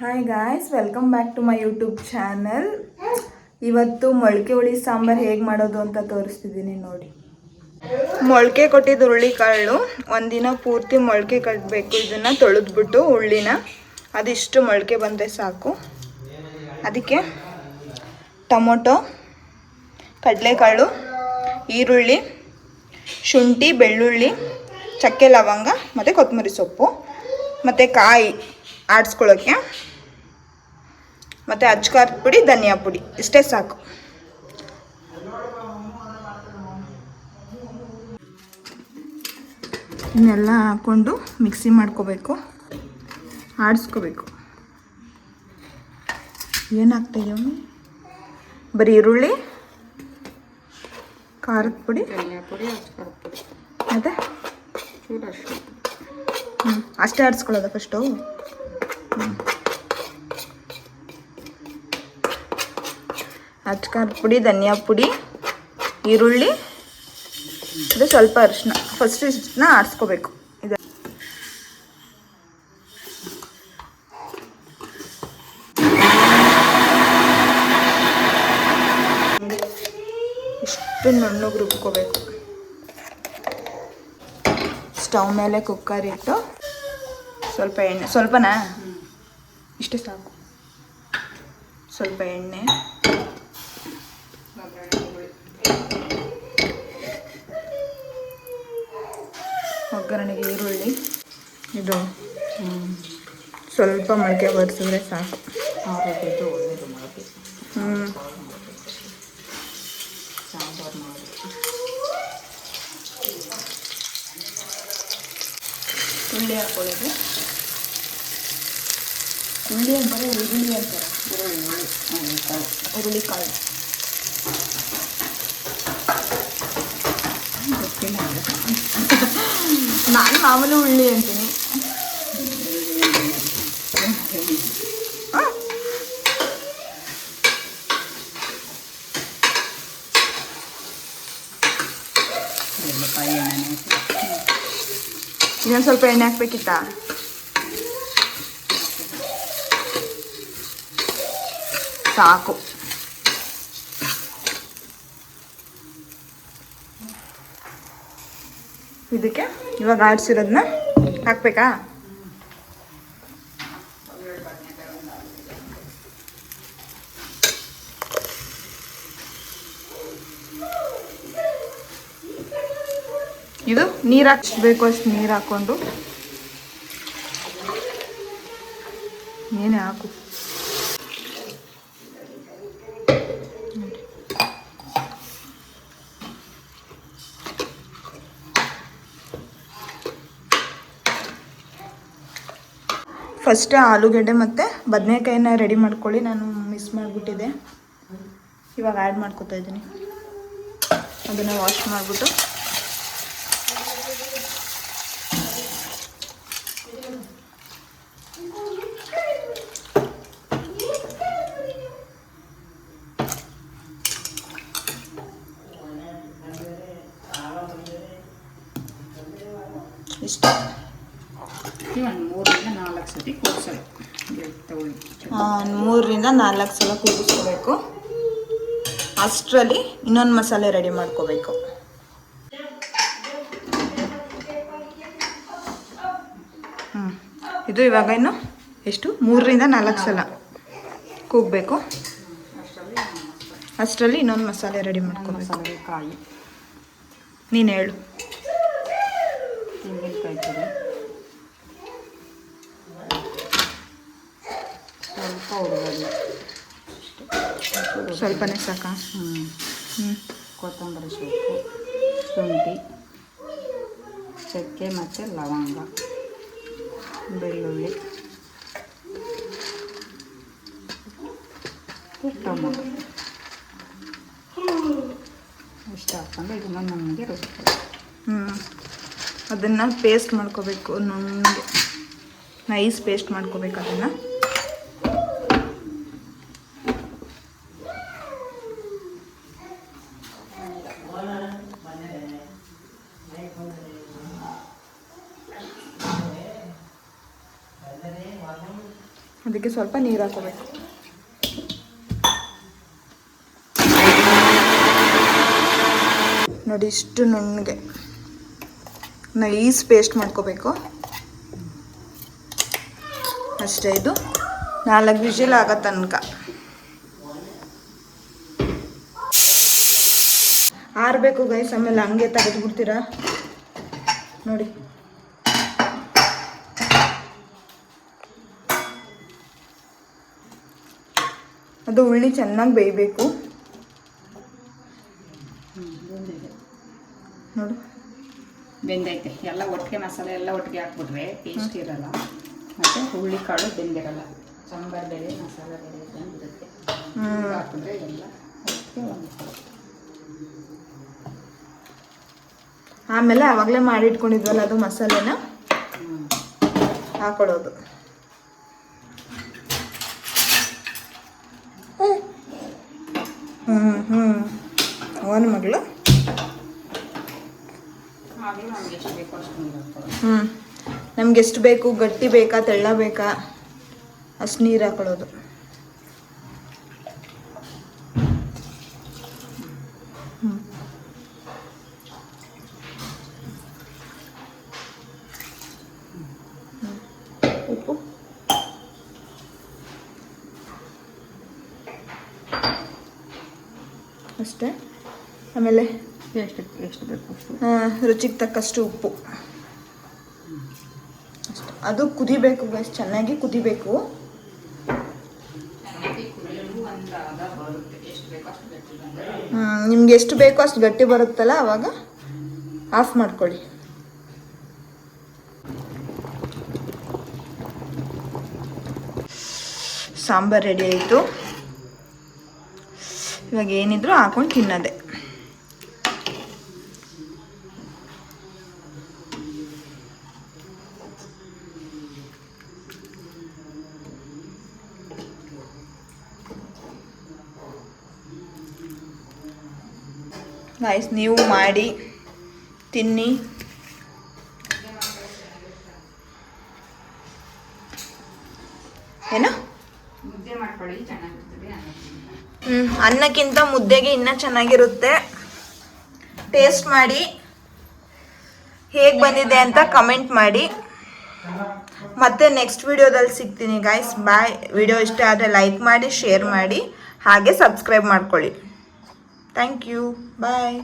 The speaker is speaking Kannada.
Hi guys, welcome back to my YouTube channel. ಇವತ್ತು ಮೊಳಕೆ ಹುಳಿ ಸಾಂಬಾರು ಹೇಗೆ ಮಾಡೋದು ಅಂತ ತೋರಿಸ್ತಿದ್ದೀನಿ ನೋಡಿ. ಮೊಳಕೆ ಕೊಟ್ಟಿದ್ದು ಹುರುಳಿಕಾಳು ಒಂದಿನ ಪೂರ್ತಿ ಮೊಳಕೆ ಕಟ್ಟಬೇಕು. ಇದನ್ನು ತೊಳೆದ್ಬಿಟ್ಟು ಹುಳ್ಳಿನ ಅದಿಷ್ಟು ಮೊಳಕೆ ಬಂದರೆ ಸಾಕು. ಅದಕ್ಕೆ ಟೊಮೊಟೊ, ಕಡಲೆಕಾಳು, ಈರುಳ್ಳಿ, ಶುಂಠಿ, ಬೆಳ್ಳುಳ್ಳಿ, ಚಕ್ಕೆ, ಲವಂಗ ಮತ್ತು ಕೊತ್ತಂಬರಿ ಸೊಪ್ಪು ಮತ್ತು ಕಾಯಿ ಆಡಿಸ್ಕೊಳ್ಳೋಕ್ಕೆ, ಮತ್ತು ಅಚ್ಕಾರದ ಪುಡಿ, ಧನಿಯಾ ಪುಡಿ, ಇಷ್ಟೇ ಸಾಕು. ಇದನ್ನೆಲ್ಲ ಹಾಕ್ಕೊಂಡು ಮಿಕ್ಸಿ ಮಾಡ್ಕೋಬೇಕು, ಆಡಿಸ್ಕೋಬೇಕು. ಏನಾಗ್ತಾಯಿದೆ? ಬರೀ ಈರುಳ್ಳಿ, ಖಾರದ ಪುಡಿ, ಮತ್ತು ಅಷ್ಟೇ ಆಡಿಸ್ಕೊಳ್ಳೋದ ಫಸ್ಟು. ಅಚ್ಕಾರದ ಪುಡಿ, ಧನಿಯಾ ಪುಡಿ, ಈರುಳ್ಳಿ, ಇದು ಸ್ವಲ್ಪ ಅರಿಶಿನ. ಫಸ್ಟ್ ಇದನ್ನ ಆಡಿಸ್ಕೋಬೇಕು. ಇದು ಇಷ್ಟು ನುಣ್ಣಗೆ ರುಬ್ಕೋಬೇಕು. ಸ್ಟವ್ ಮೇಲೆ ಕುಕ್ಕರ್ ಇಟ್ಟು ಸ್ವಲ್ಪ ಎಣ್ಣೆ, ಸ್ವಲ್ಪನಾ, ಇಷ್ಟೇ ಸಾಕು. ಸ್ವಲ್ಪ ಎಣ್ಣೆ, ಒಗ್ಗರಣೆಗೆ ಈರುಳ್ಳಿ, ಇದು ಸ್ವಲ್ಪ ಮೊಳಕೆ ಬರಿಸಿದ್ರೆ ಸಾಕು. ಉಳ್ಳಿ ಹಾಕೊಳ್ಳೋದು. ಉಳ್ಳಿ ಅಂತಾರೆ, ಈರುಳ್ಳಿ ಅಂತಾರೆ. ಹುರುಳಿಕಾಳು ಗೊತ್ತಿಲ್ಲ, ನಾನು ಮಾಮೂಲಿ ಉಳ್ಳಿ ಅಂತೀನಿ. ಇನ್ನೊಂದು ಸ್ವಲ್ಪ ಎಣ್ಣೆ ಹಾಕ್ಬೇಕಿತ್ತಾ? ಸಾಕು. ಇದಕ್ಕೆ ಇವಾಗ ಆಡಿಸಿರೋದನ್ನ ಹಾಕ್ಬೇಕಾ? ಇದು ನೀರು ಹಾಕ್ಬೇಕು, ಅಷ್ಟು ನೀರು ಹಾಕ್ಕೊಂಡು ಏನೇ ಹಾಕು. ಫಸ್ಟ್ ಆಲೂಗಡ್ಡೆ ಮತ್ತು ಬದನೆಕಾಯಿನ ರೆಡಿ ಮಾಡ್ಕೊಳ್ಳಿ. ನಾನು ಮಿಸ್ ಮಾಡಿಬಿಟ್ಟಿದ್ದೆ. ಇವಾಗ ಆ್ಯಡ್ ಮಾಡ್ಕೊತಾ ಇದ್ದೀನಿ. ಅದನ್ನು ವಾಶ್ ಮಾಡಿಬಿಟ್ಟು ಇಷ್ಟ 3-4 ಸತಿ ಕೂಗಿಸ್ಬೇಕು. 3-4 ಸಲ ಕೂಗಿಸ್ಕೋಬೇಕು. ಅಷ್ಟರಲ್ಲಿ ಇನ್ನೊಂದು ಮಸಾಲೆ ರೆಡಿ ಮಾಡ್ಕೋಬೇಕು. ಇದು ಇವಾಗ ಇನ್ನು ಎಷ್ಟು 3-4 ಸಲ ಕೂಗಬೇಕು. ಅಷ್ಟರಲ್ಲಿ ಇನ್ನೊಂದು ಮಸಾಲೆ ರೆಡಿ ಮಾಡ್ಕೋಬೇಕು. ಕಾಯಿ ನೀನು ಹೇಳು. ತೆಂಗಿನಕಾಯಿ ಪುಡಿ, ಸ್ವಲ್ಪ ಉಳ್ಳಾಗಡ್ಡಿ, ಸ್ವಲ್ಪನೇ ಸಾಕಾ? ಕೊತ್ತಂಬರಿ ಸೊಪ್ಪು, ಶುಂಠಿ, ಚಕ್ಕೆ ಮತ್ತು ಲವಂಗ, ಬೆಳ್ಳುಳ್ಳಿ, ಟೊಮೊಟೊ ಇಷ್ಟು ಹಾಕ್ಕೊಂಡು ಇದನ್ನು ನಮಗೆ ರುಬ್ಬೇಕು. ಅದನ್ನು ಪೇಸ್ಟ್ ಮಾಡ್ಕೋಬೇಕು. ನುಣ್ಣಗೆ ನೈಸ್ ಪೇಸ್ಟ್ ಮಾಡ್ಕೋಬೇಕು ಅದನ್ನು. ಅದಕ್ಕೆ ಸ್ವಲ್ಪ ನೀರು ಹಾಕೋಬೇಕು. ನೋಡಿ ಇಷ್ಟು ನುಣ್ಣಗೆ ನೈಸ್ ಪೇಸ್ಟ್ ಮಾಡ್ಕೋಬೇಕು ಅಷ್ಟೇ. ಇದು 4 ವಿಷಲ್ ಆಗೋ ತನಕ ಆರಬೇಕು ಗೈಸ್. ಆಮೇಲೆ ಹಂಗೆ ತೆಗೆದ್ಬಿಡ್ತೀರಾ ನೋಡಿ. ಅದು ಉಳ್ಳಿ ಚೆನ್ನಾಗಿ ಬೇಯಬೇಕು ನೋಡು. ಬೆಂದೈತೆ. ಎಲ್ಲ ಒಟ್ಟಿಗೆ ಮಸಾಲೆ ಎಲ್ಲ ಒಟ್ಟಿಗೆ ಹಾಕ್ಬಿಟ್ರೆ ಟೇಸ್ಟ್ ಇರಲ್ಲ. ಮತ್ತು ಹುರುಳಿ ಕಾಳು ಬೆಂದಿರಲ್ಲ. ಸಾಂಬಾರು ಬೇರೆ ಮಸಾಲೆ ಬೇರೆ ಬೆಂದಿರುತ್ತೆ. ಹಾಕಿದ್ರೆ ಎಲ್ಲ ಒಟ್ಟಿಗೆ ಒಂದು. ಆಮೇಲೆ ಆವಾಗಲೇ ಮಾಡಿಟ್ಕೊಂಡಿದ್ವಲ್ಲ ಅದು ಮಸಾಲೆನ ಹಾಕೊಳ್ಳೋದು. ಅವನ ಮಗಳು ನಮ್ಗೆ ಎಷ್ಟು ಬೇಕು, ಗಟ್ಟಿ ಬೇಕಾ ತೆಳ್ಳ ಬೇಕಾ ಅಷ್ಟು ನೀರು ಹಾಕೊಳ್ಳೋದು. ಉಪ್ಪು ಅಷ್ಟೇ. ಆಮೇಲೆ ಎಷ್ಟು ಬೇಕು ಅಷ್ಟು ರುಚಿಗೆ ತಕ್ಕಷ್ಟು ಉಪ್ಪು ಅಷ್ಟೆ. ಅದು ಕುದಿಬೇಕು ಗೈಸ್, ಚೆನ್ನಾಗಿ ಕುದಿಬೇಕು. ನಿಮ್ಗೆ ಎಷ್ಟು ಬೇಕೋ ಅಷ್ಟು ಗಟ್ಟಿ ಬರುತ್ತಲ್ಲ ಅವಾಗ ಆಫ್ ಮಾಡ್ಕೊಳ್ಳಿ. ಸಾಂಬಾರು ರೆಡಿ ಆಯಿತು. ಇವಾಗ ಏನಿದ್ರು ಹಾಕೊಂಡು ತಿನ್ನೋದೆ. ಗೈಸ್ ನೀವು ಮಾಡಿ ತಿನ್ನಿ. ಏನು ಮುದ್ದೆ ಮಾಡ್ಕೊಳ್ಳಿ, ಚೆನ್ನಾಗಿರ್ತದೆ. ಅನ್ನಕ್ಕಿಂತ ಮುದ್ದೆಗೆ ಇನ್ನೂ ಚೆನ್ನಾಗಿರುತ್ತೆ. ಟೇಸ್ಟ್ ಮಾಡಿ ಹೇಗೆ ಬಂದಿದೆ ಅಂತ ಕಮೆಂಟ್ ಮಾಡಿ. ಮತ್ತೆ ನೆಕ್ಸ್ಟ್ ವಿಡಿಯೋದಲ್ಲಿ ಸಿಗ್ತೀನಿ ಗೈಸ್. ಬಾಯ್. ವಿಡಿಯೋ ಇಷ್ಟ ಆದರೆ ಲೈಕ್ ಮಾಡಿ, ಶೇರ್ ಮಾಡಿ, ಹಾಗೆ ಸಬ್ಸ್ಕ್ರೈಬ್ ಮಾಡ್ಕೊಳ್ಳಿ. Thank you. ಬಾಯ್.